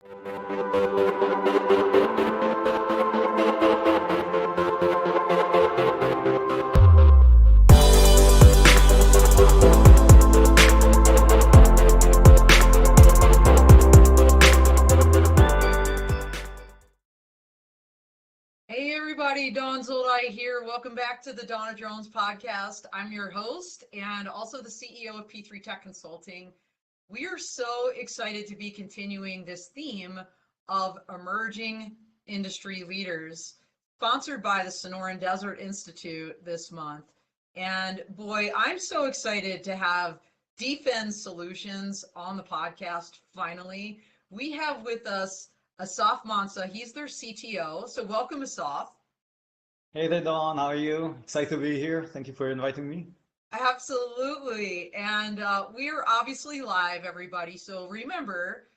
Hey everybody, Dawn Zoldai here. Welcome back to the Dawn of Drones podcast. I'm your host and also the CEO of P3 Tech Consulting. We are so excited to be continuing this theme of emerging industry leaders, sponsored by the Sonoran Desert Institute this month. And boy, I'm so excited to have D-Fend Solutions on the podcast finally. We have with us Assaf Monsa. He's their CTO. So welcome, Assaf. Hey there, Don. How are you? Excited to be here. Thank you for inviting me. Absolutely. And we are obviously live, everybody. So remember,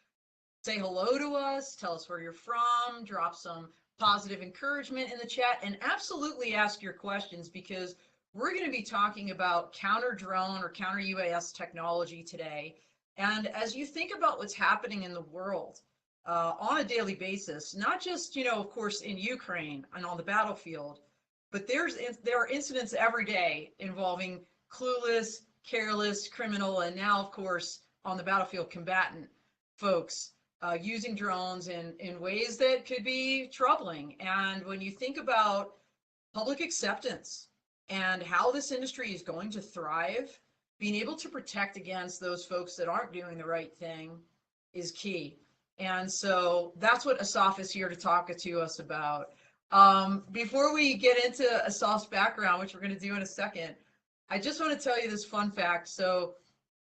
say hello to us, tell us where you're from, drop some positive encouragement in the chat, and absolutely ask your questions because we're going to be talking about counter drone or counter UAS technology today. And as you think about what's happening in the world, on a daily basis, not just, of course, in Ukraine and on the battlefield, but there are incidents every day involving clueless, careless, criminal, and now, of course, on the battlefield, combatant folks using drones in ways that could be troubling. And when you think about public acceptance and how this industry is going to thrive, being able to protect against those folks that aren't doing the right thing is key. And so that's what Assaf is here to talk to us about. Before we get into Assaf's background, which we're going to do in a second, I just want to tell you this fun fact. So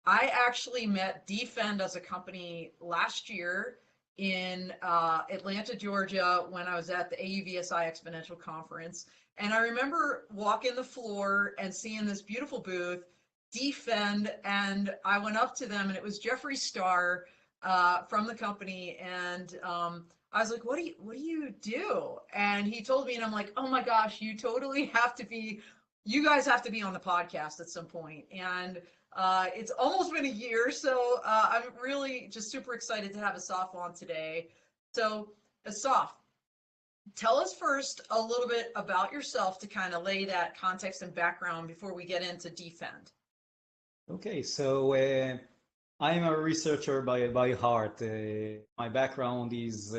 I actually met D-Fend as a company last year in Atlanta, Georgia, when I was at the AUVSI Exponential Conference. And I remember walking the floor and seeing this beautiful booth, D-Fend, and I went up to them and it was Jeffrey Starr, from the company, and I was like, what do you do? And he told me, and I'm like, oh my gosh, you guys have to be on the podcast at some point. And it's almost been a year, so I'm really just super excited to have Assaf on today. So Assaf, tell us first a little bit about yourself to kind of lay that context and background before we get into D-Fend. Okay, so I'm a researcher by heart. My background is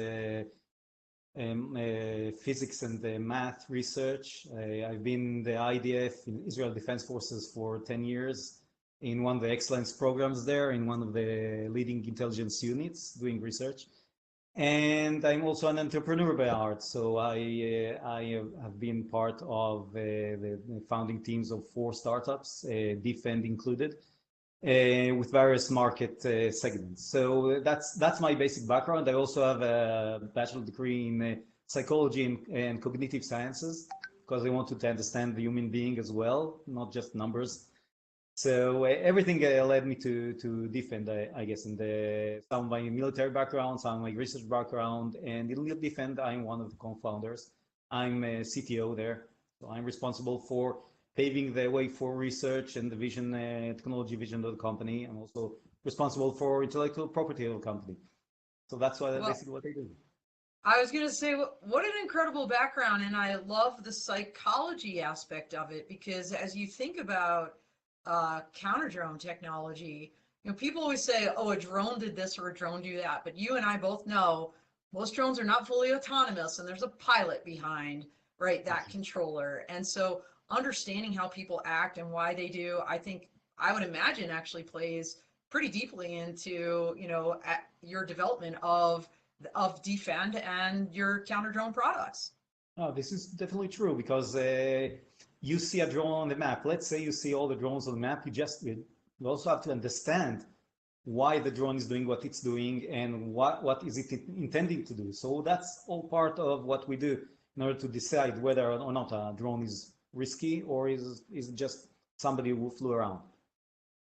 physics and math research. I've been in the IDF, in Israel Defense Forces, for 10 years in one of the excellence programs there, in one of the leading intelligence units doing research. And I'm also an entrepreneur by heart. So I have been part of the founding teams of 4 startups, D-Fend included, with various market segments. So that's my basic background. I also have a bachelor's degree in psychology and cognitive sciences because I wanted to understand the human being as well, not just numbers. So everything led me to D-Fend, I guess, in some of my military background, some of my research background, and in D-Fend, I'm one of the co-founders. I'm a CTO there, so I'm responsible for paving the way for research and the vision, technology vision of the company. I'm also responsible for intellectual property of the company. So that's basically what I do. I was going to say, what an incredible background, and I love the psychology aspect of it, because as you think about counter drone technology, people always say, oh, a drone did this or a drone do that, but you and I both know most drones are not fully autonomous, and there's a pilot behind, right, that controller. And so understanding how people act and why they do, I would imagine actually plays pretty deeply into, your development of D-Fend and your counter drone products. Oh, this is definitely true because you see a drone on the map. Let's say you see all the drones on the map. You also have to understand why the drone is doing what it's doing and what is it intending to do. So that's all part of what we do in order to decide whether or not a drone is risky or is just somebody who flew around.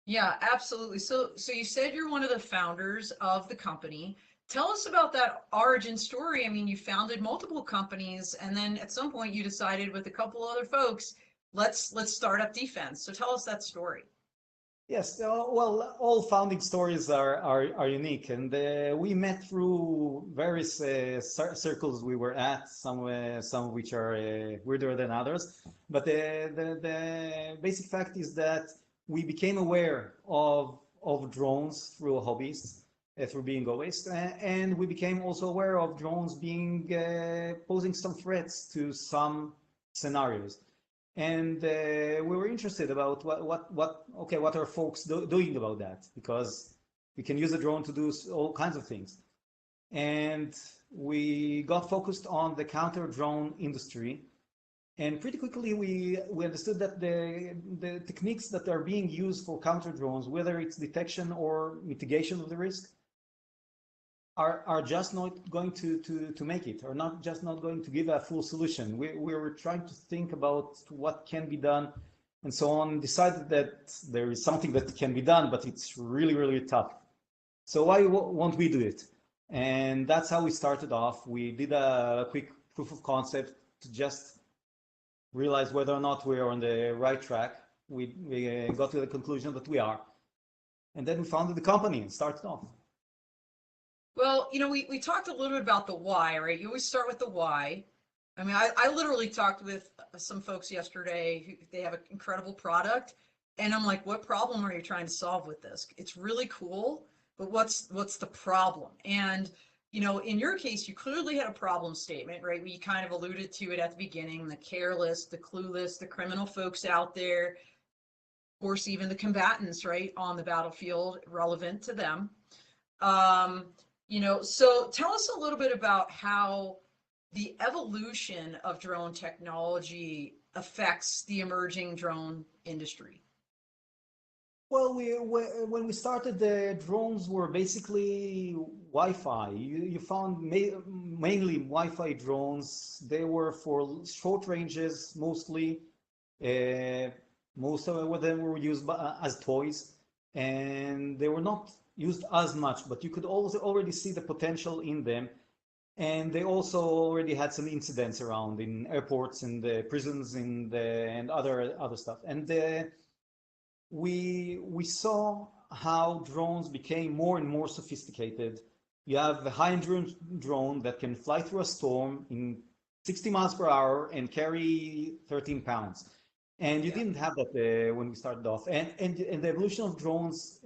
Yeah, absolutely. So you said you're one of the founders of the company. Tell us about that origin story. I mean, you founded multiple companies, and then at some point you decided with a couple other folks, let's start up D-Fend. So tell us that story. Yes, well, all founding stories are unique, and we met through various circles we were at, some of which are weirder than others. But the basic fact is that we became aware of drones through hobbies, through being hobbies, and we became also aware of drones being posing some threats to some scenarios. And we were interested about what are folks doing about that, because we can use a drone to do all kinds of things. And we got focused on the counter drone industry, and pretty quickly we understood that the techniques that are being used for counter drones, whether it's detection or mitigation of the risk, are just not going to make it, or not going to give a full solution. We were trying to think about what can be done and so on, decided that there is something that can be done, but it's really, really tough. So why won't we do it? And that's how we started off. We did a quick proof of concept to just realize whether or not we're on the right track. We got to the conclusion that we are. And then we founded the company and started off. Well, we talked a little bit about the why, right? You always start with the why. I mean, I literally talked with some folks yesterday who they have an incredible product, and I'm like, what problem are you trying to solve with this? It's really cool, but what's the problem? And in your case, you clearly had a problem statement, right? We kind of alluded to it at the beginning: the careless, the clueless, the criminal folks out there, of course, even the combatants, right, on the battlefield, relevant to them. So tell us a little bit about how the evolution of drone technology affects the emerging drone industry. Well, when we started, the drones were basically Wi-Fi. You found mainly Wi-Fi drones. They were for short ranges mostly. Uh, Most of them were used as toys, and they were not used as much, but you could also already see the potential in them. And they also already had some incidents around in airports and the prisons and other stuff. And we saw how drones became more and more sophisticated. You have a high endurance drone that can fly through a storm in 60 miles per hour and carry 13 pounds. And you Yeah. didn't have that when we started off. And the evolution of drones,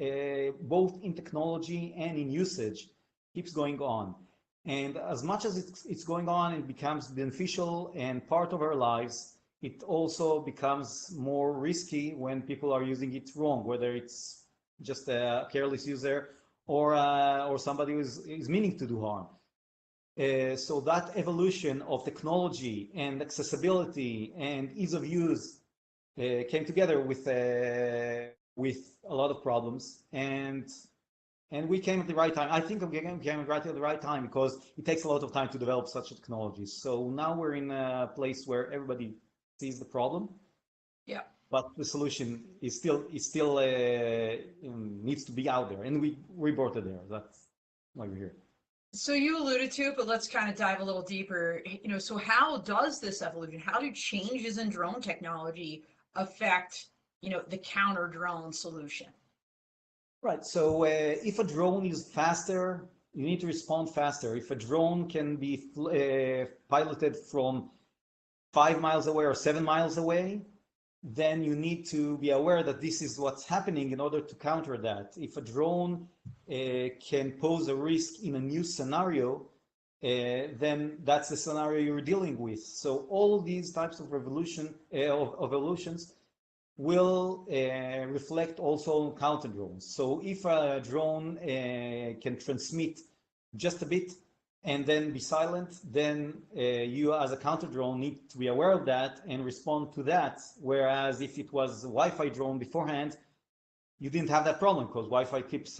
both in technology and in usage, keeps going on. And as much as it's going on, it becomes beneficial and part of our lives. It also becomes more risky when people are using it wrong, whether it's just a careless user or somebody who is meaning to do harm. So that evolution of technology and accessibility and ease of use came together with a lot of problems, and we came at the right time. I think we came right at the right time because it takes a lot of time to develop such a technology. So now we're in a place where everybody sees the problem, Yeah. but the solution is still needs to be out there, and we brought it there. That's why we're here. So you alluded to it, but let's kind of dive a little deeper. So how does this evolution, how do changes in drone technology affect, the counter drone solution? Right. So if a drone is faster, you need to respond faster. If a drone can be piloted from 5 miles away or 7 miles away, then you need to be aware that this is what's happening in order to counter that. If a drone can pose a risk in a new scenario, then that's the scenario you're dealing with. So all of these types of of evolutions will reflect also on counter drones. So if a drone can transmit just a bit and then be silent, then you as a counter drone need to be aware of that and respond to that. Whereas if it was a Wi-Fi drone beforehand, you didn't have that problem because Wi-Fi keeps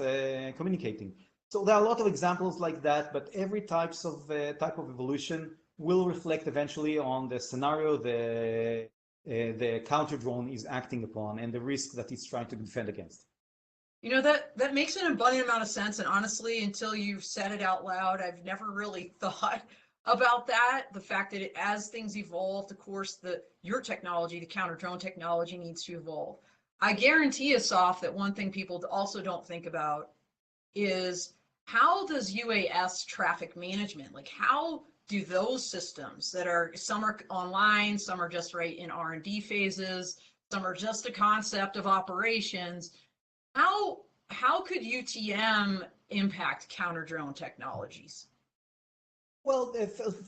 communicating. So there are a lot of examples like that, but every type of evolution will reflect eventually on the scenario the counter drone is acting upon and the risk that it's trying to defend against. That makes an abundant amount of sense. And honestly, until you've said it out loud, I've never really thought about that. The fact that as things evolve, of course, your technology, the counter drone technology needs to evolve. I guarantee, Assaf, that one thing people also don't think about is how does UAS traffic management, like how do those systems that are, some are online, some are just right in R&D phases, some are just a concept of operations. How could UTM impact counter drone technologies? Well,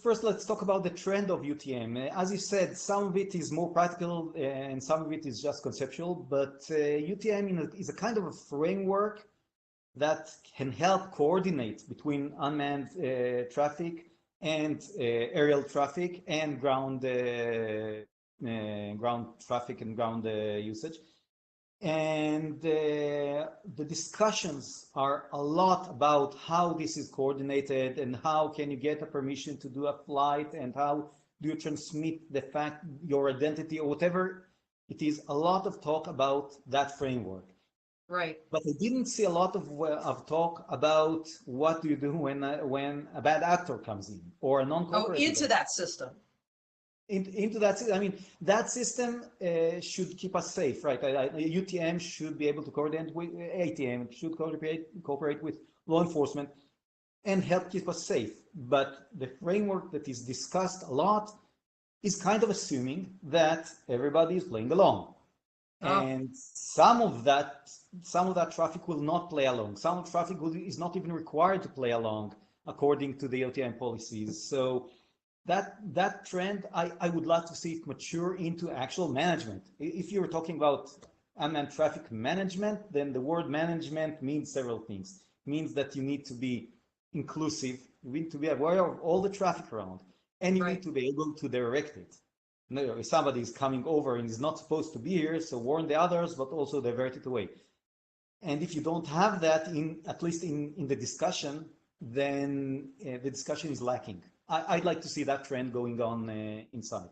first let's talk about the trend of UTM. As you said, some of it is more practical and some of it is just conceptual, but UTM is a kind of a framework that can help coordinate between unmanned traffic and aerial traffic and ground traffic and ground usage. And the discussions are a lot about how this is coordinated and how can you get a permission to do a flight and how do you transmit the fact, your identity or whatever. It is a lot of talk about that framework. Right. But I didn't see a lot of talk about what do you do when a bad actor comes in or a non-cooperative. Into that system. Into that, I mean, that system should keep us safe, right? UTM should be able to coordinate with ATM, should cooperate with law enforcement and help keep us safe. But the framework that is discussed a lot is kind of assuming that everybody is playing along. And some of that traffic will not play along. Some of traffic is not even required to play along according to the OTM policies. So that trend, I would like to see it mature into actual management. If you're talking about unmanned traffic management, then the word management means several things. It means that you need to be inclusive, you need to be aware of all the traffic around, and you need to be able to direct it. If somebody is coming over and is not supposed to be here, so warn the others, but also divert it away. And if you don't have that, at least in the discussion, then the discussion is lacking. I'd like to see that trend going on inside.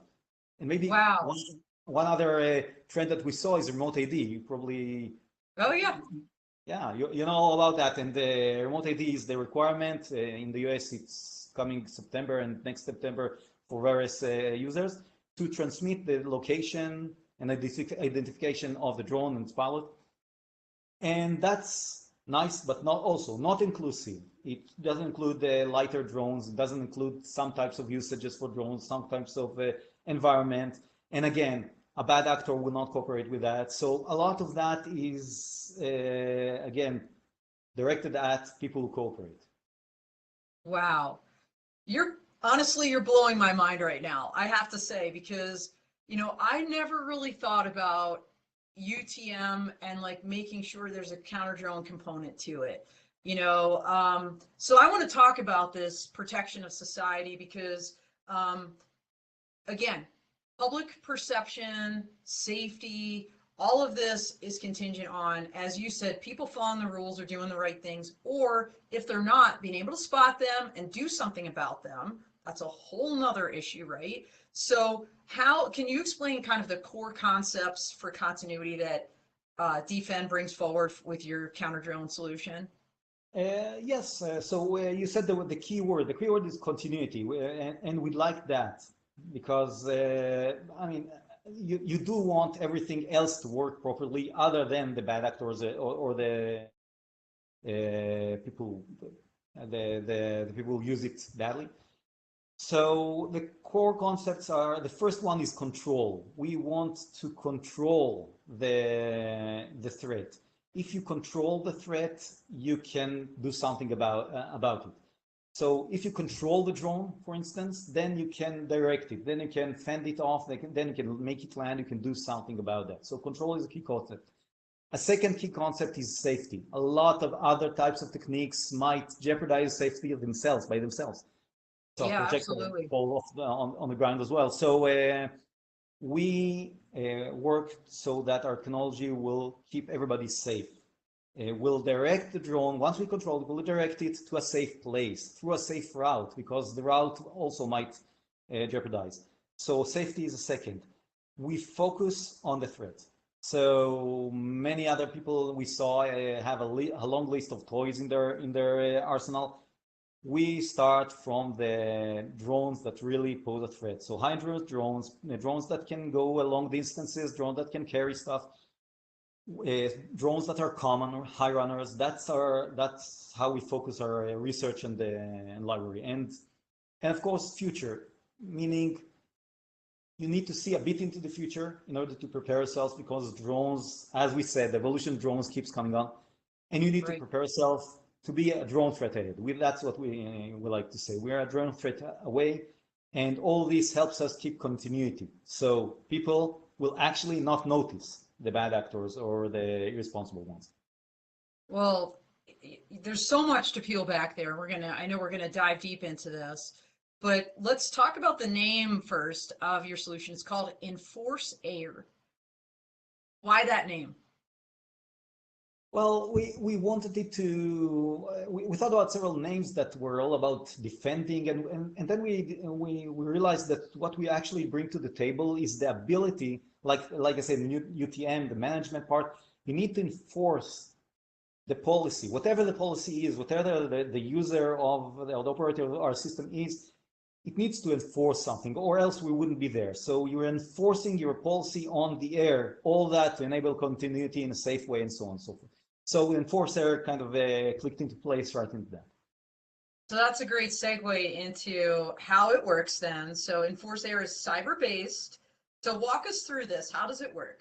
And maybe one other trend that we saw is remote AD. You probably... Oh, yeah. Yeah, you know all about that. And the remote AD is the requirement. In the US, it's coming September and next September for various users to transmit the location and identification of the drone and its pilot. And that's nice, but not inclusive. It doesn't include the lighter drones. It doesn't include some types of usages for drones, some types of environment. And again, a bad actor will not cooperate with that. So a lot of that is, again, directed at people who cooperate. Wow. Honestly, you're blowing my mind right now, I have to say, because, I never really thought about UTM and like making sure there's a counter drone component to it. So I want to talk about this protection of society because, again, public perception, safety, all of this is contingent on, as you said, people following the rules or doing the right things, or if they're not, being able to spot them and do something about them. That's a whole nother issue, right? So how can you explain kind of the core concepts for continuity that D-Fend brings forward with your counter drone solution? Yes. So you said the key word. The key word is continuity, and we like that because I mean you do want everything else to work properly, other than the bad actors or the people the people who use it badly. So the core concepts are, the first one is control. We want to control the threat. If you control the threat, you can do something about it. So if you control the drone, for instance, then you can direct it, then you can fend it off, then you can make it land, you can do something about that. So control is a key concept. A second key concept is safety. A lot of other types of techniques might jeopardize safety of themselves, by themselves. So yeah, projectile absolutely. fall off on the ground as well. So we work so that our technology will keep everybody safe. We'll direct the drone, once we control it, we'll direct it to a safe place, through a safe route, because the route also might jeopardize. So safety is a second. We focus on the threat. So many other people we saw have a long list of toys in their arsenal. We start from the drones that really pose a threat. So high endurance drones, drones that can go long distances, drones that can carry stuff. drones that are common or high runners. That's how we focus our research and library. And of course, future, meaning you need to see a bit into the future in order to prepare yourself, because drones, as we said, the evolution of drones keeps coming on, and you need to prepare yourself to be a drone threat ahead. That's what we like to say. We are a drone threat away, and all this helps us keep continuity. So people will actually not notice the bad actors or the irresponsible ones. Well, there's so much to peel back there. I know we're gonna dive deep into this, but let's talk about the name first of your solution. It's called Enforce Air. Why that name? Well, we wanted it to, we thought about several names that were all about defending, and then we realized that what we actually bring to the table is the ability, like I said, UTM, the management part, you need to enforce the policy, whatever the policy is, whatever the user of the operator of our system is, it needs to enforce something, or else we wouldn't be there. So you're enforcing your policy on the air, all that to enable continuity in a safe way, and so on and so forth. So Enforce Air kind of clicked into place right into that. So that's a great segue into how it works then. So Enforce Air is cyber-based. So walk us through this. How does it work?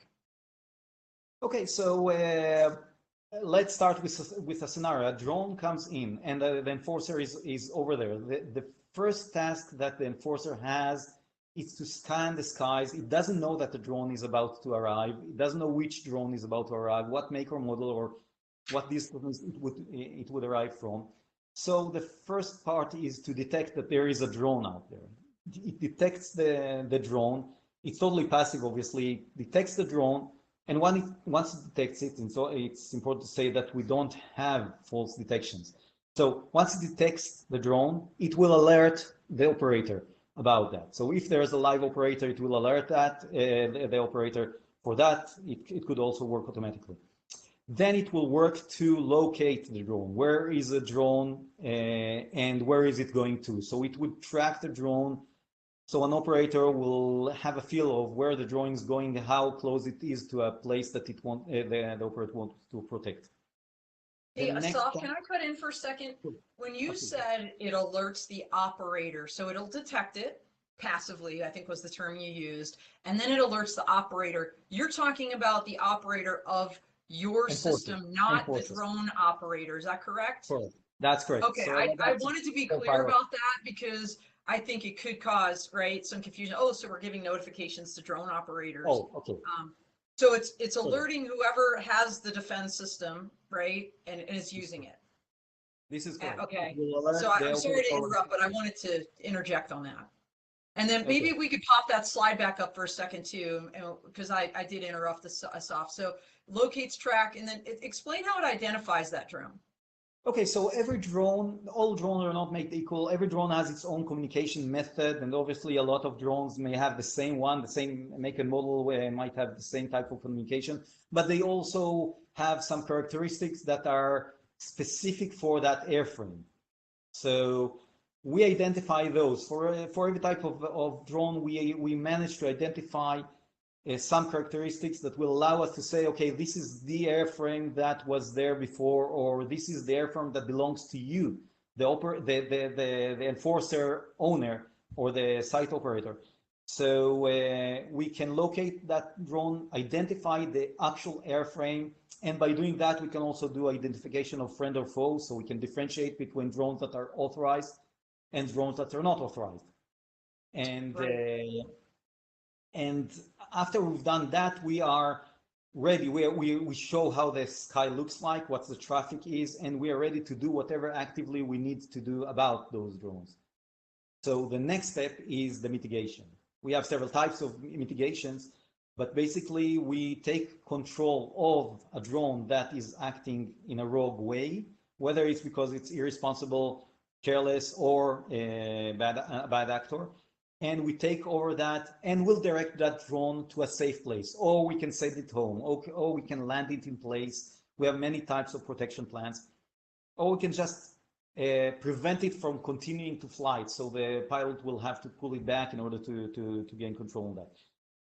Okay, so let's start with a scenario. A drone comes in, and the enforcer is over there. The first task that the enforcer has is to scan the skies. It doesn't know that the drone is about to arrive. It doesn't know which drone is about to arrive, what make or model, or what distance it would arrive from. So the first part is to detect that there is a drone out there. It detects the drone. It's totally passive, obviously. It detects the drone, and once it detects it, and so it's important to say that we don't have false detections. So once it detects the drone, it will alert the operator about that. So if there's a live operator, it will alert that the operator. For that, it could also work automatically. Then it will work to locate the drone. Where is the drone and where is it going to? So it would track the drone. So an operator will have a feel of where the drone is going, how close it is to a place that the operator wants to protect. Hey, Assaf, can I cut in for a second? When you said it alerts the operator, so it'll detect it passively, I think was the term you used, and then it alerts the operator. You're talking about the operator of your system, not the drone operator. Is that correct? Correct. That's correct. Okay, so I wanted to be clear about that because I think it could cause, right, some confusion. Oh, so we're giving notifications to drone operators. Oh, okay. So it's alerting whoever has the defense system, right, and is using it. This is correct. Okay. So I'm sorry to interrupt, but I wanted to interject on that. And then maybe we could pop that slide back up for a second too, because I did interrupt us off. So locates, track, and then explain how it identifies that drone. Okay, so every drone, all drones are not made equal. Every drone has its own communication method, and obviously a lot of drones may have the same one, the same make and model, where might have the same type of communication, but they also have some characteristics that are specific for that airframe. So we identify those for every type of drone. We manage to identify some characteristics that will allow us to say, okay, this is the airframe that was there before, or this is the airframe that belongs to you, the enforcer owner or the site operator. So we can locate that drone, identify the actual airframe, and by doing that, we can also do identification of friend or foe, so we can differentiate between drones that are authorized and drones that are not authorized. And and after we've done that, we are ready. We show how the sky looks like, what the traffic is, and we are ready to do whatever actively we need to do about those drones. So the next step is the mitigation. We have several types of mitigations, but basically we take control of a drone that is acting in a rogue way, whether it's because it's irresponsible, careless, or a bad actor. And we take over that and we'll direct that drone to a safe place, or we can send it home, or we can land it in place. We have many types of protection plans, or we can just prevent it from continuing to fly. So the pilot will have to pull it back in order to gain control of that.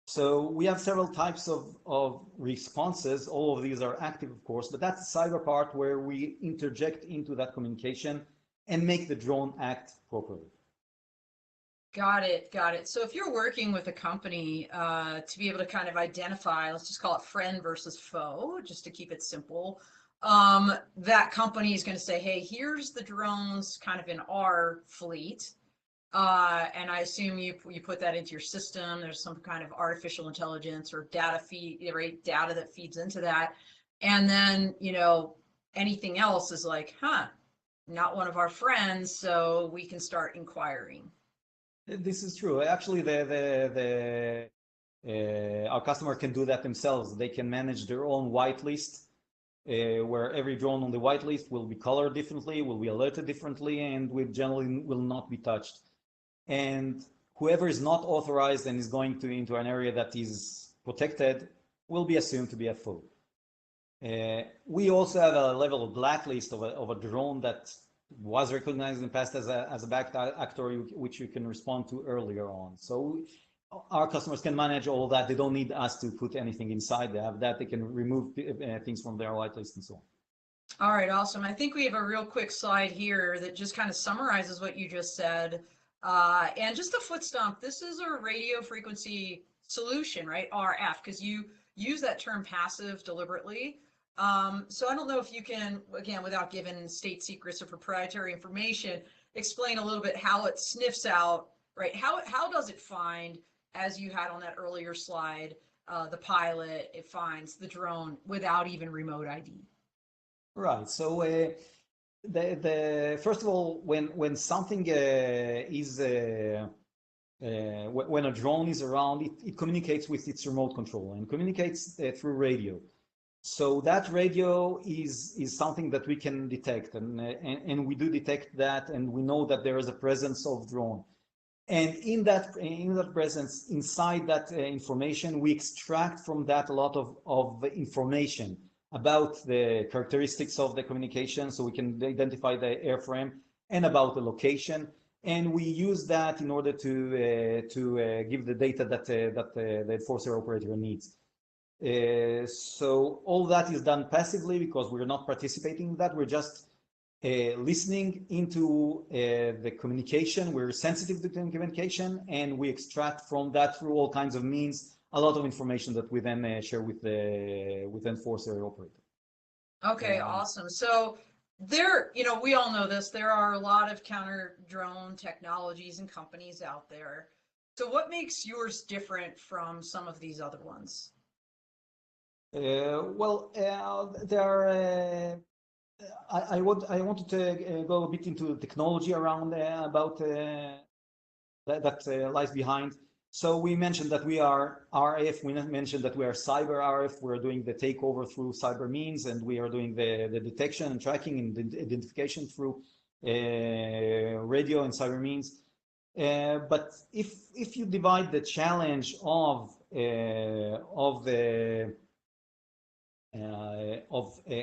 So we have several types of responses. All of these are active, of course, but that's the cyber part where we interject into that communication and make the drone act properly. Got it. Got it. So if you're working with a company to be able to kind of identify, let's just call it friend versus foe, just to keep it simple, that company is going to say, hey, here's the drones kind of in our fleet. And I assume you put that into your system. There's some kind of artificial intelligence or data feed, right? Data that feeds into that. And then, anything else is like, not one of our friends, so we can start inquiring. This is true. Actually, our customer can do that themselves. They can manage their own whitelist, where every drone on the whitelist will be colored differently, will be alerted differently, and will generally will not be touched. And whoever is not authorized and is going into an area that is protected will be assumed to be a foe. We also have a level of blacklist of a drone that was recognized in the past as a bad actor, which you can respond to earlier on. So our customers can manage all that. They don't need us to put anything inside. They have that. They can remove things from their whitelist and so on. All right, awesome. I think we have a real quick slide here that just kind of summarizes what you just said. And just a foot stomp, this is a radio frequency solution, right? RF, because you use that term passive deliberately. So I don't know if you can, again, without giving state secrets or proprietary information, explain a little bit how it sniffs out, right? How does it find, as you had on that earlier slide, the pilot, it finds the drone without even remote ID? Right. So the first of all, when something is when a drone is around, it communicates with its remote control and communicates through radio. So that radio is something that we can detect, and we do detect that, and we know that there is a presence of drone. And in that presence, inside that information, we extract from that a lot of information about the characteristics of the communication, so we can identify the airframe and about the location. And we use that in order to give the data that the enforcer operator needs. So all that is done passively because we're not participating in that. We're just listening into the communication. We're sensitive to communication, and we extract from that through all kinds of means a lot of information that we then share with the enforcer operator. Okay, awesome. So there, we all know this, there are a lot of counter drone technologies and companies out there. So what makes yours different from some of these other ones? Well, there are. I wanted to go a bit into the technology around about that lies behind. So we mentioned that we are RF. We mentioned that we are cyber RF. We're doing the takeover through cyber means, and we are doing the detection and tracking and the identification through radio and cyber means. But if you divide the challenge of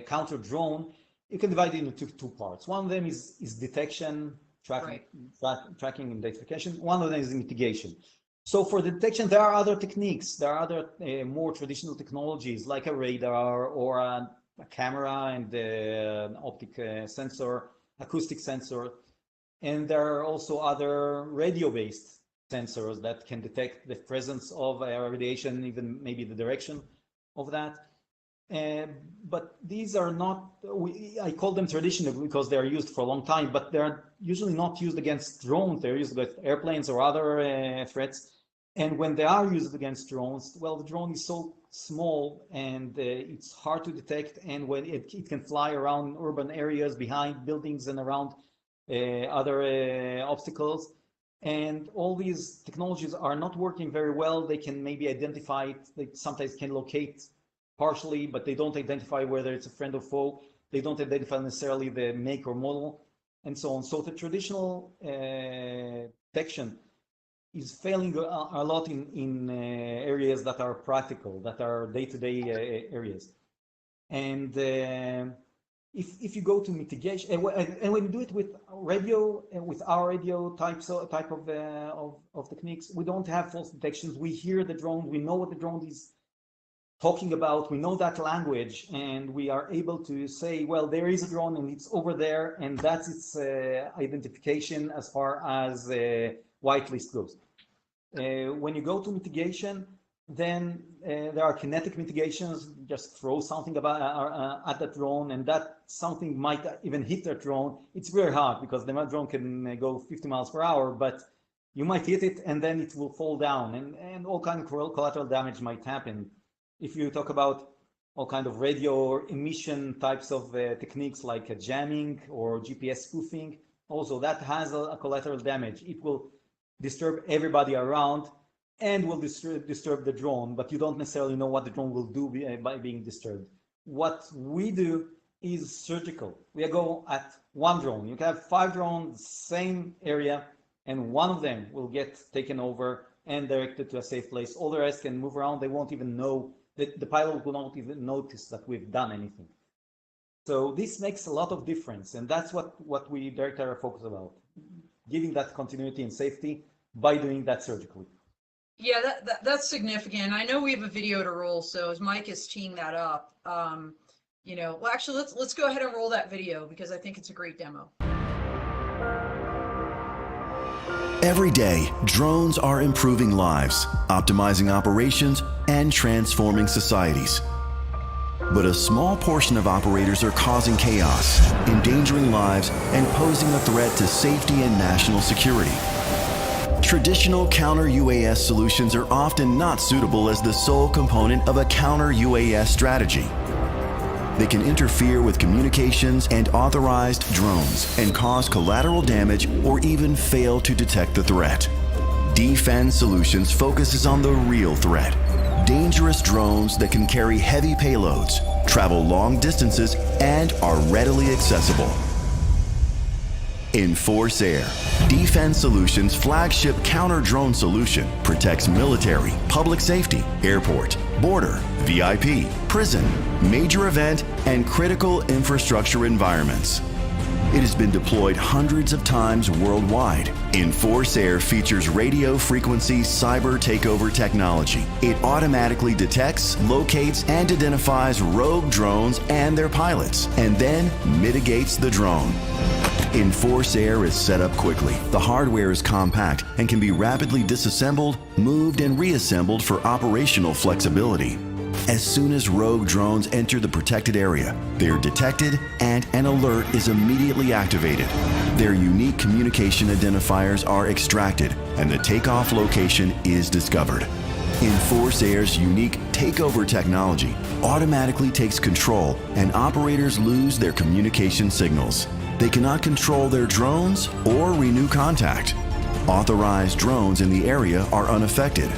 counter drone, you can divide it into two parts. One of them is detection, tracking, tracking and identification. One of them is mitigation. So for the detection, there are other techniques. There are other more traditional technologies like a radar or a camera and an optic sensor, acoustic sensor. And there are also other radio-based sensors that can detect the presence of radiation, even maybe the direction of that. But these are not, I call them traditional because they are used for a long time, but they're usually not used against drones. They're used against airplanes or other threats. And when they are used against drones, well, the drone is so small and it's hard to detect. And when it can fly around urban areas, behind buildings and around other obstacles. And all these technologies are not working very well. They can maybe identify it. They sometimes can locate partially, but they don't identify whether it's a friend or foe. They don't identify necessarily the make or model, and so on. So the traditional detection is failing a lot in areas that are practical, that are day-to-day areas. And if you go to mitigation, and when you do it with radio, with our radio type of techniques, we don't have false detections. We hear the drone, we know what the drone is talking about, we know that language, and we are able to say, well, there is a drone and it's over there, and that's its identification as far as whitelist goes. When you go to mitigation, then there are kinetic mitigations. Just throw something about at that drone, and that something might even hit that drone. It's very hard because the drone can go 50 miles per hour, but you might hit it and then it will fall down, and all kind of collateral damage might happen. If you talk about all kind of radio emission types of techniques like jamming or GPS spoofing, also that has a collateral damage. It will disturb everybody around and will disturb the drone, but you don't necessarily know what the drone will do by being disturbed. What we do is surgical. We go at one drone. You can have 5 drones, same area, and one of them will get taken over and directed to a safe place. All the rest can move around. They won't even know, the pilot will not even notice that we've done anything. So this makes a lot of difference, and that's what we direct our focus about, giving that continuity and safety by doing that surgically. Yeah, that's significant. I know we have a video to roll, so as Mike is teeing that up, well, actually, let's go ahead and roll that video because I think it's a great demo. Every day, drones are improving lives, optimizing operations, and transforming societies. But a small portion of operators are causing chaos, endangering lives, and posing a threat to safety and national security. Traditional counter-UAS solutions are often not suitable as the sole component of a counter-UAS strategy. They can interfere with communications and authorized drones and cause collateral damage or even fail to detect the threat. D-Fend Solutions focuses on the real threat: dangerous drones that can carry heavy payloads, travel long distances, and are readily accessible. Enforce Air, D-Fend Solutions' flagship counter-drone solution, protects military, public safety, airport, border, VIP, prison, major event, and critical infrastructure environments. It has been deployed hundreds of times worldwide. Enforce Air features radio frequency cyber takeover technology. It automatically detects, locates, and identifies rogue drones and their pilots, and then mitigates the drone. Enforce Air is set up quickly. The hardware is compact and can be rapidly disassembled, moved, and reassembled for operational flexibility. As soon as rogue drones enter the protected area, they are detected and an alert is immediately activated. Their unique communication identifiers are extracted and the takeoff location is discovered. Enforce Air's unique takeover technology automatically takes control and operators lose their communication signals. They cannot control their drones or renew contact. Authorized drones in the area are unaffected.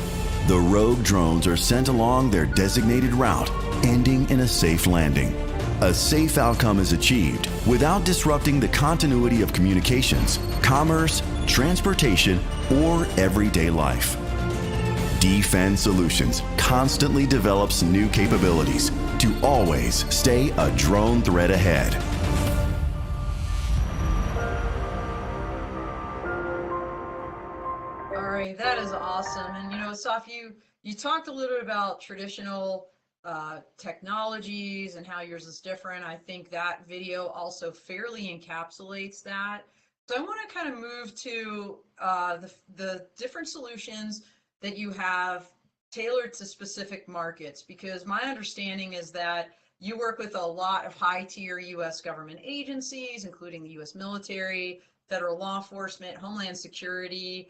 The rogue drones are sent along their designated route, ending in a safe landing. A safe outcome is achieved without disrupting the continuity of communications, commerce, transportation, or everyday life. D-Fend Solutions constantly develops new capabilities to always stay a drone threat ahead. That is awesome. And Assaf, you talked a little bit about traditional technologies and how yours is different. I think that video also fairly encapsulates that. So I want to kind of move to the different solutions that you have tailored to specific markets, because my understanding is that you work with a lot of high-tier U.S. government agencies, including the U.S. military, federal law enforcement, homeland security,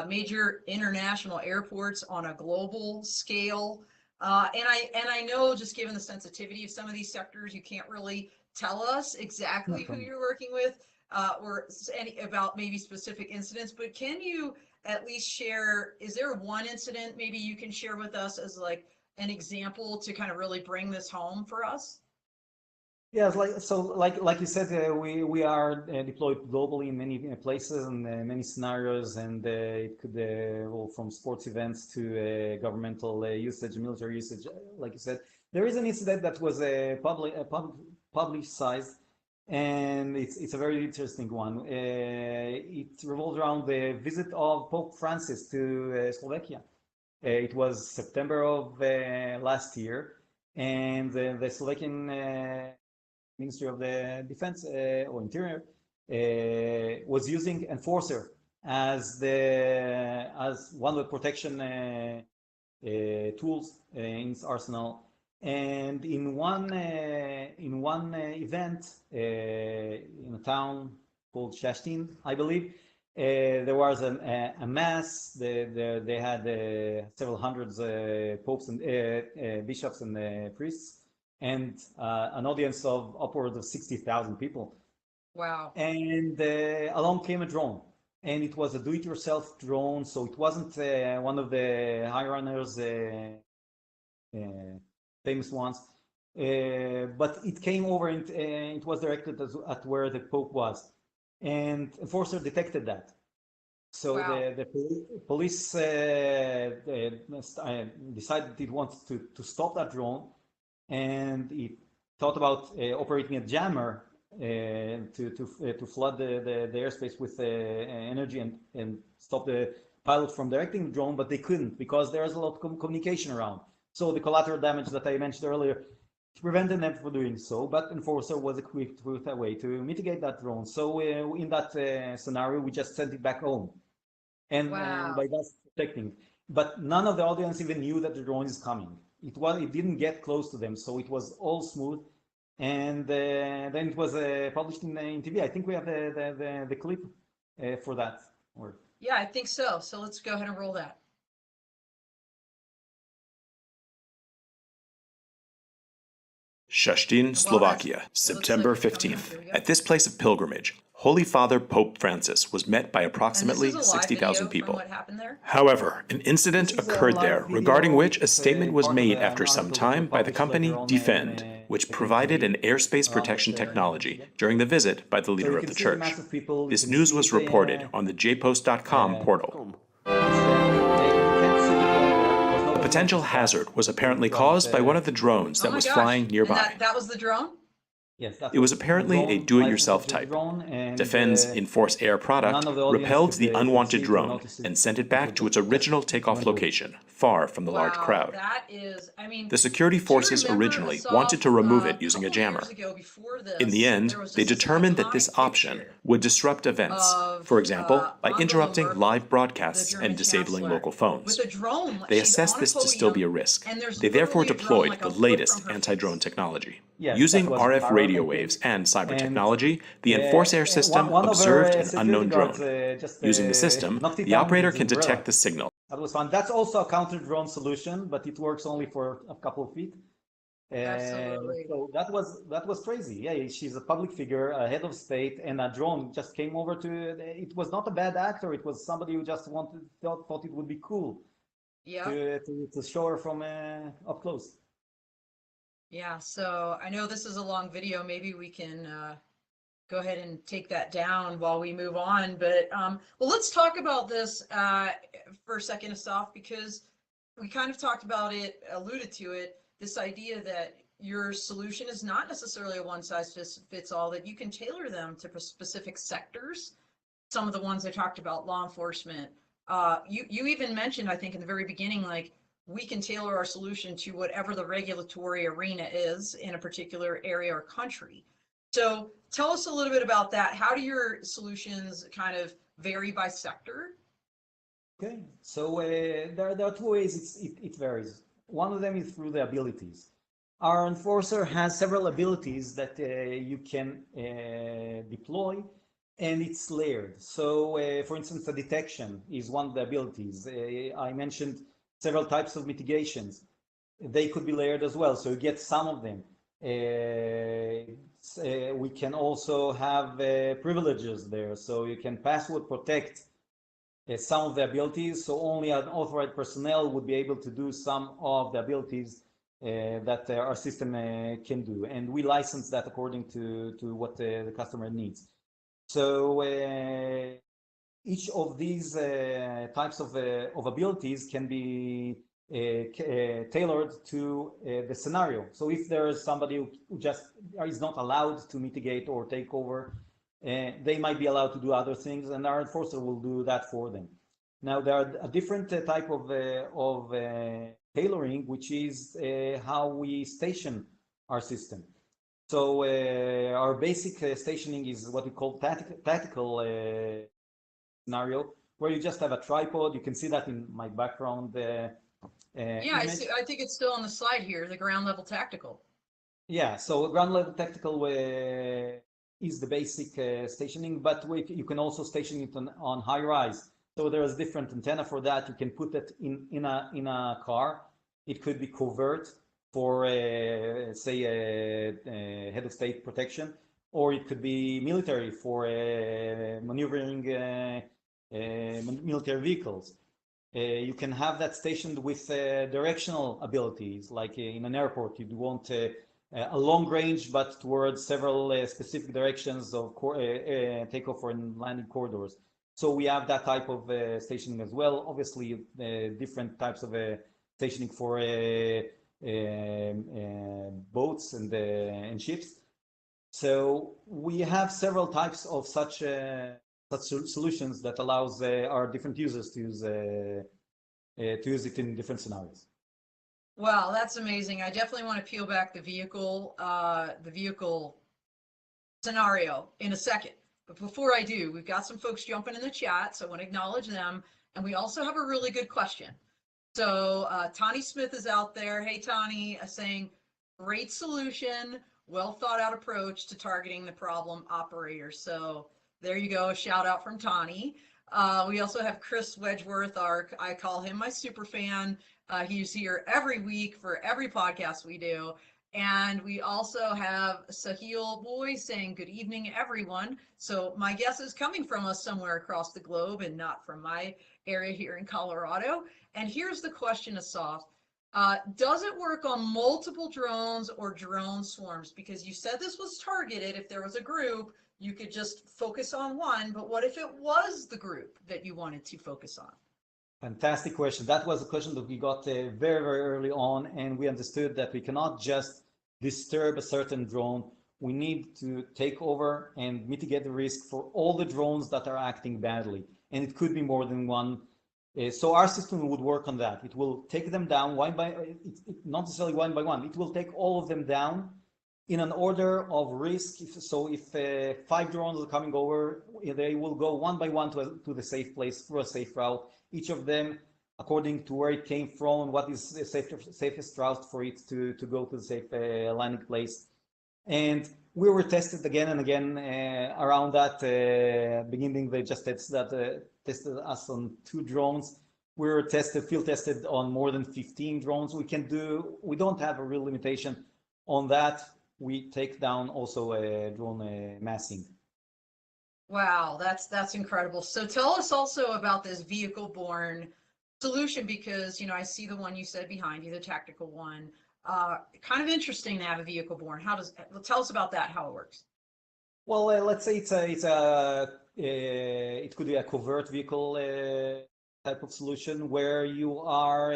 major international airports on a global scale. And I know, just given the sensitivity of some of these sectors, you can't really tell us exactly who you're working with or about maybe specific incidents, but can you at least share, is there one incident maybe you can share with us as like an example to kind of really bring this home for us? Yeah, like you said, we are deployed globally in many places and many scenarios, and it could go from sports events to governmental usage, military usage. Like you said, there is an incident that was publicized, and it's a very interesting one. It revolves around the visit of Pope Francis to Slovakia. It was September of last year, and the Slovakian Ministry of the Defense or Interior was using Enforcer as one of the protection tools in its arsenal. And in one event in a town called Shashtin, I believe, there was a mass. They had several hundreds popes and bishops and priests, and an audience of upwards of 60,000 people. Wow. And along came a drone. And it was a do-it-yourself drone, so it wasn't one of the high runners, famous ones, but it came over and it was directed at where the Pope was, and Enforcer detected that. So wow. the police decided it wants to stop that drone, and it thought about operating a jammer to flood the airspace with energy and stop the pilot from directing the drone, but they couldn't because there's a lot of communication around. So the collateral damage that I mentioned earlier prevented them from doing so, but Enforcer was equipped with a way to mitigate that drone. So in that scenario, we just sent it back home, and by that protecting. But none of the audience even knew that the drone is coming. It didn't get close to them, so it was all smooth. And then it was published in TV. I think we have the clip for that. Yeah, I think so. So let's go ahead and roll that. Shashtin, Slovakia, September 15th. At this place of pilgrimage, Holy Father Pope Francis was met by approximately 60,000 people. However, an incident occurred there regarding which a statement was made after some time by the company D-Fend, which provided an airspace protection technology during the visit by the leader of the church. This news was reported on the jpost.com portal. The potential hazard was apparently caused by one of the drones that was flying nearby. That was the drone? Yes, it was apparently a do-it-yourself type. D-Fend's Enforce Air product repelled the unwanted drone and sent it back to its original takeoff location, far from the large crowd. That is, I mean, the security forces originally wanted to remove it using a jammer. In the end, they determined that this option would disrupt events, for example, by interrupting live broadcasts and disabling local phones. They assessed this to still be a risk. They therefore deployed the latest anti-drone technology. Using RF radio waves and cyber technology, the Enforce Air system observed an unknown drone. Using the system, the operator can detect the signal. That was fun. That's also a counter-drone solution, but it works only for a couple of feet. Absolutely. So that was crazy. Yeah, she's a public figure, a head of state, and a drone just came over to. It was not a bad actor. It was somebody who just thought it would be cool. Yeah. To show her from up close. Yeah. So I know this is a long video. Maybe we can go ahead and take that down while we move on. But well, let's talk about this for a second, Assaf, because we kind of talked about it, alluded to it. This idea that your solution is not necessarily a one-size-fits-all, that you can tailor them to specific sectors. Some of the ones I talked about, law enforcement. You even mentioned, I think, in the very beginning, like, we can tailor our solution to whatever the regulatory arena is in a particular area or country. So tell us a little bit about that. How do your solutions kind of vary by sector? Okay, so there are two ways it varies. One of them is through the abilities. Our Enforcer has several abilities that you can deploy, and it's layered. So for instance, the detection is one of the abilities. I mentioned several types of mitigations. They could be layered as well, so you get some of them. We can also have privileges there, so you can password protect some of the abilities, so only an authorized personnel would be able to do some of the abilities that our system can do, and we license that according to what the customer needs. So each of these types of abilities can be tailored to the scenario. So if there is somebody who just is not allowed to mitigate or take over, they might be allowed to do other things, and our enforcer will do that for them. Now, there are a different type of tailoring, which is how we station our system. So our basic stationing is what we call tactical scenario, where you just have a tripod. You can see that in my background. Yeah, I think it's still on the slide here, the ground level tactical. Yeah, so ground level tactical is the basic stationing, but you can also station it on high rise. So there is different antenna for that. You can put it in a car. It could be covert for say head of state protection, or it could be military for maneuvering military vehicles. You can have that stationed with directional abilities, like in an airport. You'd want a long range, but towards several specific directions of takeoff and landing corridors. So we have that type of stationing as well. Obviously, different types of stationing for boats and ships. So we have several types of such solutions that allows our different users to use it in different scenarios. Wow, that's amazing. I definitely want to peel back the vehicle scenario in a second. But before I do, we've got some folks jumping in the chat, so I want to acknowledge them. And we also have a really good question. So Tani Smith is out there. Hey, Tani, saying, great solution, well thought out approach to targeting the problem operator. So there you go, a shout out from Tani. We also have Chris Wedgeworth, I call him my super fan. He's here every week for every podcast we do. And we also have Sahil Boy saying, good evening, everyone. So my guess is coming from us somewhere across the globe and not from my area here in Colorado. And here's the question, Assaf. Does it work on multiple drones or drone swarms? Because you said this was targeted. If there was a group, you could just focus on one. But what if it was the group that you wanted to focus on? Fantastic question. That was a question that we got very, very early on, and we understood that we cannot just disturb a certain drone. We need to take over and mitigate the risk for all the drones that are acting badly. And it could be more than one. So our system would work on that. It will take them down not necessarily one by one. It will take all of them down in an order of risk. If 5 drones are coming over, they will go one by one to the safe place through a safe route. Each of them, according to where it came from and what is the safest route for it to go to the safe landing place. And we were tested again and again around that. Beginning, they just tested us on 2 drones. We were field tested on more than 15 drones. We don't have a real limitation on that. We take down also drone massing. Wow, that's incredible. So tell us also about this vehicle-borne solution, because I see the one you said behind you, the tactical one. Kind of interesting to have a vehicle-borne. Tell us about that, how it works. Well, let's say it could be a covert vehicle type of solution where you are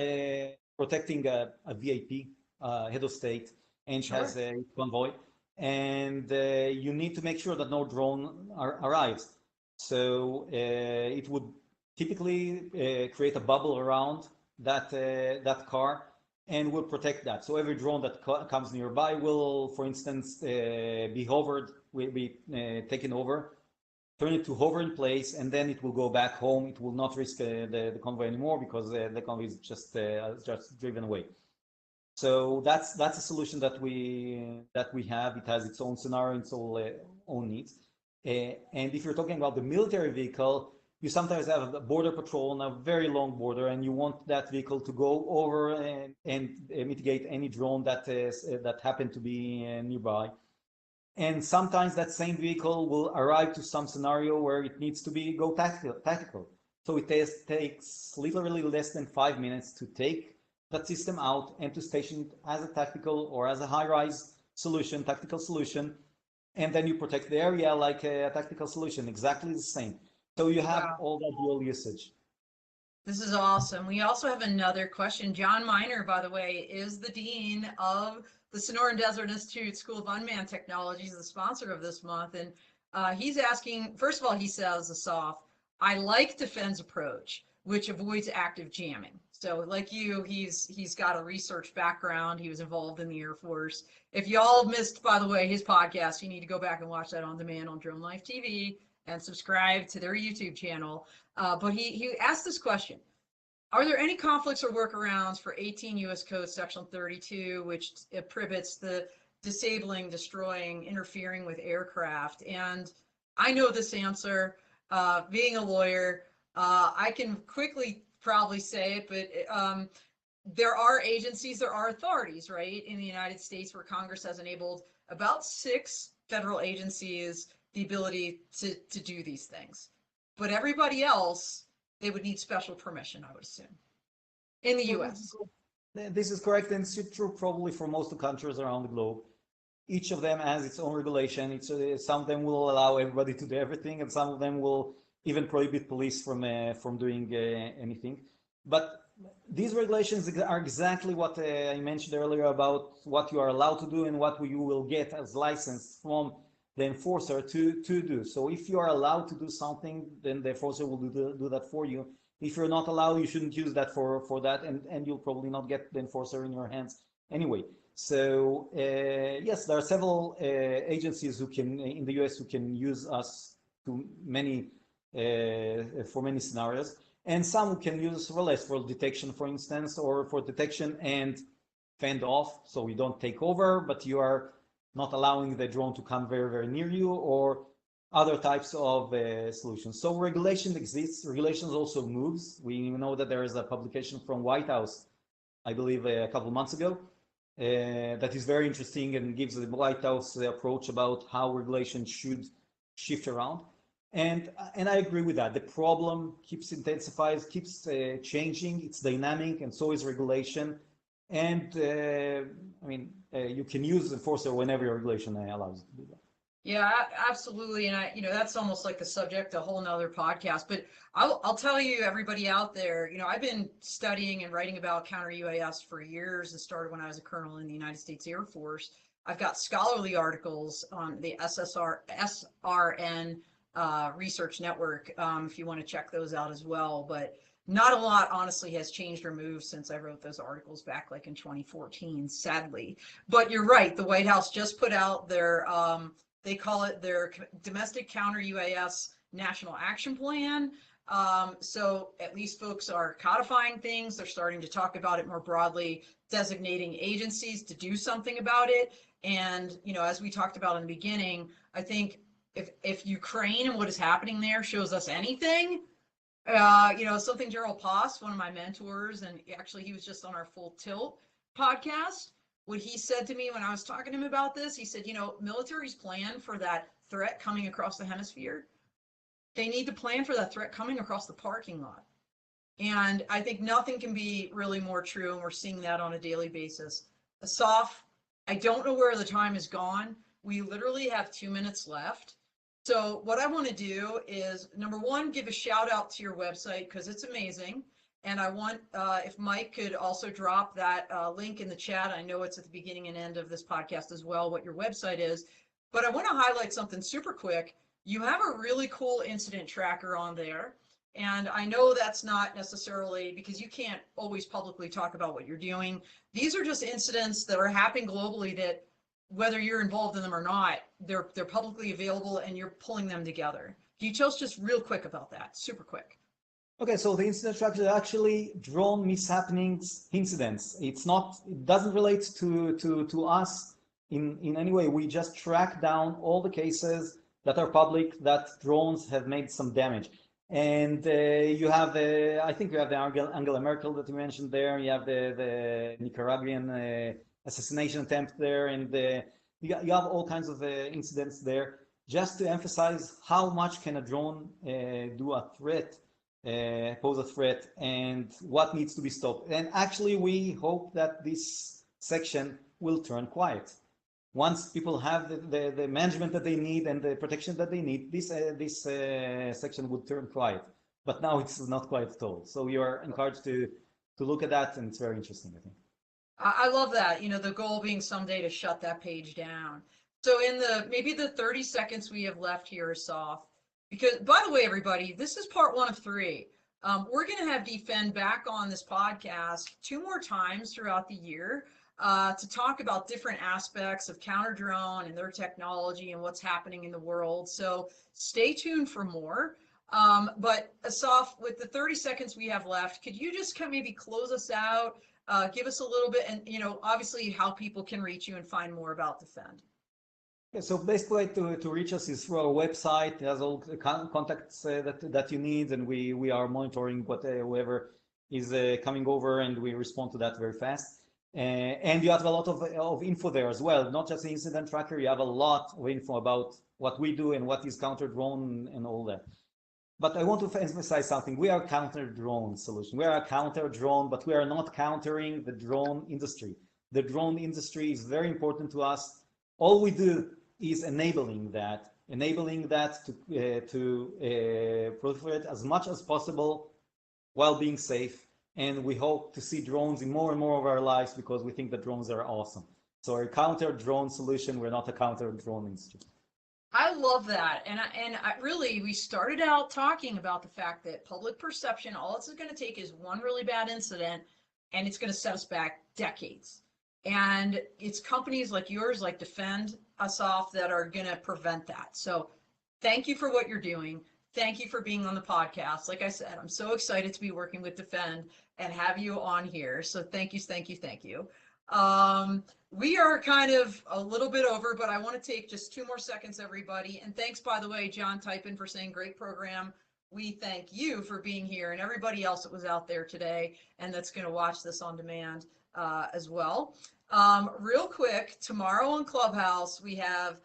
protecting a VIP, head of state, and Sure. has a convoy. And you need to make sure that no drone arrives. So it would typically create a bubble around that car and will protect that. So every drone that comes nearby will, for instance, be hovered, will be taken over, turn it to hover in place, and then it will go back home. It will not risk the convoy anymore because the convoy is just driven away. So that's a solution that we have. It has its own scenario, its own needs. And if you're talking about the military vehicle, you sometimes have a border patrol on a very long border, and you want that vehicle to go over and mitigate any drone that happened to be nearby. And sometimes that same vehicle will arrive to some scenario where it needs to go tactical. So it takes literally less than 5 minutes to take that system out and to station it as a tactical or as a high-rise solution, tactical solution, and then you protect the area like a tactical solution, exactly the same. So you have all that dual usage. This is awesome. We also have another question. John Miner, by the way, is the dean of the Sonoran Desert Institute School of Unmanned Technologies, the sponsor of this month. And he's asking, first of all, he says, Assaf, I like D-Fend's approach, which avoids active jamming. So like you, he's got a research background. He was involved in the Air Force. If y'all missed, by the way, his podcast, you need to go back and watch that on demand on DroneLife TV and subscribe to their YouTube channel. But he asked this question. Are there any conflicts or workarounds for 18 U.S. Code Section 32, which prohibits the disabling, destroying, interfering with aircraft? And I know this answer. Being a lawyer, I can quickly probably say it, but there are agencies, there are authorities, right, in the United States where Congress has enabled about 6 federal agencies the ability to do these things. But everybody else, they would need special permission, I would assume, in the US. This is correct, and it's true probably for most of the countries around the globe. Each of them has its own regulation. Some of them will allow everybody to do everything, and some of them will even prohibit police from doing anything. But these regulations are exactly what I mentioned earlier about what you are allowed to do and what you will get as license from the enforcer to do. So if you are allowed to do something, then the enforcer will do that for you. If you're not allowed, you shouldn't use that for that, and you'll probably not get the enforcer in your hands anyway. So yes, there are several agencies who can in the US who can use us to for many scenarios, and some who can use us for less, for detection, for instance, or for detection and fend off, so you don't take over, but you are not allowing the drone to come very, very near you, or other types of solutions. So regulation exists. Regulations also moves. We know that there is a publication from White House, I believe a couple of months ago, that is very interesting and gives the White House approach about how regulation should shift around. And I agree with that. The problem keeps intensifies, keeps changing. It's dynamic, and so is regulation. And I mean, you can use enforcer whenever your regulation allows you to do that. Yeah, absolutely. And that's almost like the subject, a whole nother podcast. But I'll tell you, everybody out there, I've been studying and writing about counter UAS for years. It started when I was a colonel in the United States Air Force. I've got scholarly articles on the SRN research network, if you want to check those out as well. But not a lot, honestly, has changed or moved since I wrote those articles back like in 2014, sadly. But you're right. The White House just put out their they call it their domestic counter UAS national action plan. So at least folks are codifying things. They're starting to talk about it more broadly, designating agencies to do something about it. And, as we talked about in the beginning, I think if Ukraine and what is happening there shows us anything, something Gerald Poss, one of my mentors, and actually he was just on our Full Tilt podcast, what he said to me when I was talking to him about this, he said, militaries plan for that threat coming across the hemisphere. They need to plan for that threat coming across the parking lot. And I think nothing can be really more true, and we're seeing that on a daily basis. Assaf, I don't know where the time is gone. We literally have 2 minutes left. So what I want to do is, number one, give a shout out to your website because it's amazing. And I want, if Mike could also drop that link in the chat. I know it's at the beginning and end of this podcast as well, what your website is. But I want to highlight something super quick. You have a really cool incident tracker on there. And I know that's not necessarily because you can't always publicly talk about what you're doing. These are just incidents that are happening globally that, whether you're involved in them or not, they're publicly available and you're pulling them together. Can you tell us just real quick about that? Super quick. Okay, so the incident tracker is actually drone mishappenings incidents. It doesn't relate to us in any way. We just track down all the cases that are public that drones have made some damage. And you have I think you have the Angela Merkel that you mentioned there. You have the Nicaraguan assassination attempt there, and you have all kinds of incidents there, just to emphasize how much can a drone do a threat, pose a threat, and what needs to be stopped. And actually, we hope that this section will turn quiet. Once people have the management that they need and the protection that they need, this section would turn quiet. but now it's not quite told. So you are encouraged to look at that, and it's very interesting, I think. I love that, the goal being someday to shut that page down. So in maybe the 30 seconds we have left here, Assaf, because by the way, everybody, this is part 1 of 3. We're going to have D-Fend back on this podcast 2 more times throughout the year to talk about different aspects of counter-drone and their technology and what's happening in the world. So stay tuned for more. But Assaf, with the 30 seconds we have left, could you just maybe close us out, give us a little bit, and obviously how people can reach you and find more about D-Fend? Yeah, so best way to reach us is through our website. It has all the contacts that you need, and we are monitoring whoever is coming over, and we respond to that very fast. And you have a lot of info there as well, not just the incident tracker. You have a lot of info about what we do and what is counter drone and all that. But I want to emphasize something. We are a counter drone solution. We are a counter drone, but we are not countering the drone industry. The drone industry is very important to us. All we do is enabling that to proliferate as much as possible while being safe. And we hope to see drones in more and more of our lives because we think that drones are awesome. So we're a counter drone solution. We're not a counter drone industry. I love that. And I really, we started out talking about the fact that public perception, all it's going to take is one really bad incident, and it's going to set us back decades. And it's companies like yours, like D-Fend, Assaf, that are going to prevent that. So thank you for what you're doing. Thank you for being on the podcast. Like I said, I'm so excited to be working with D-Fend and have you on here. So thank you. We are kind of a little bit over, but I want to take just 2 more seconds, everybody. And thanks, by the way, John Typin, for saying great program. We thank you for being here and everybody else that was out there today and that's going to watch this on demand as well. Real quick, tomorrow on Clubhouse, we have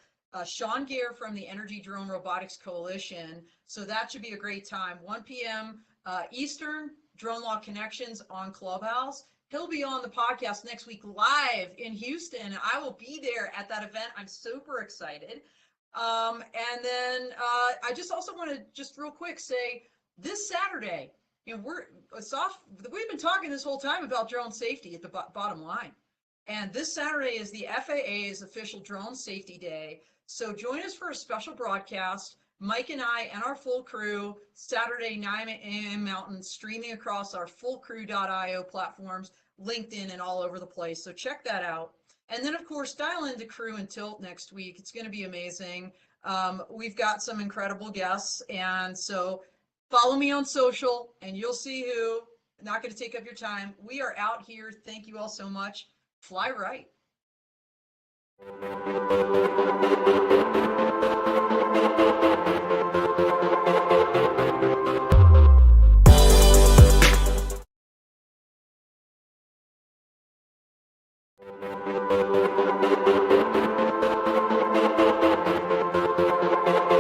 Sean Gear from the Energy Drone Robotics Coalition. So that should be a great time. 1 p.m. Eastern, Drone Law Connections on Clubhouse. He'll be on the podcast next week live in Houston, and I will be there at that event. I'm super excited. And then I just also want to just real quick say this Saturday, we've been talking this whole time about drone safety at the bottom line. And this Saturday is the FAA's official Drone Safety Day. So join us for a special broadcast. Mike and I and our full crew, Saturday, 9 a.m. Mountain, streaming across our fullcrew.io platforms, LinkedIn, and all over the place. So check that out. And then, of course, dial into Crew and Tilt next week. It's going to be amazing. We've got some incredible guests. And so follow me on social, and you'll see who. I'm not going to take up your time. We are out here. Thank you all so much. Fly right.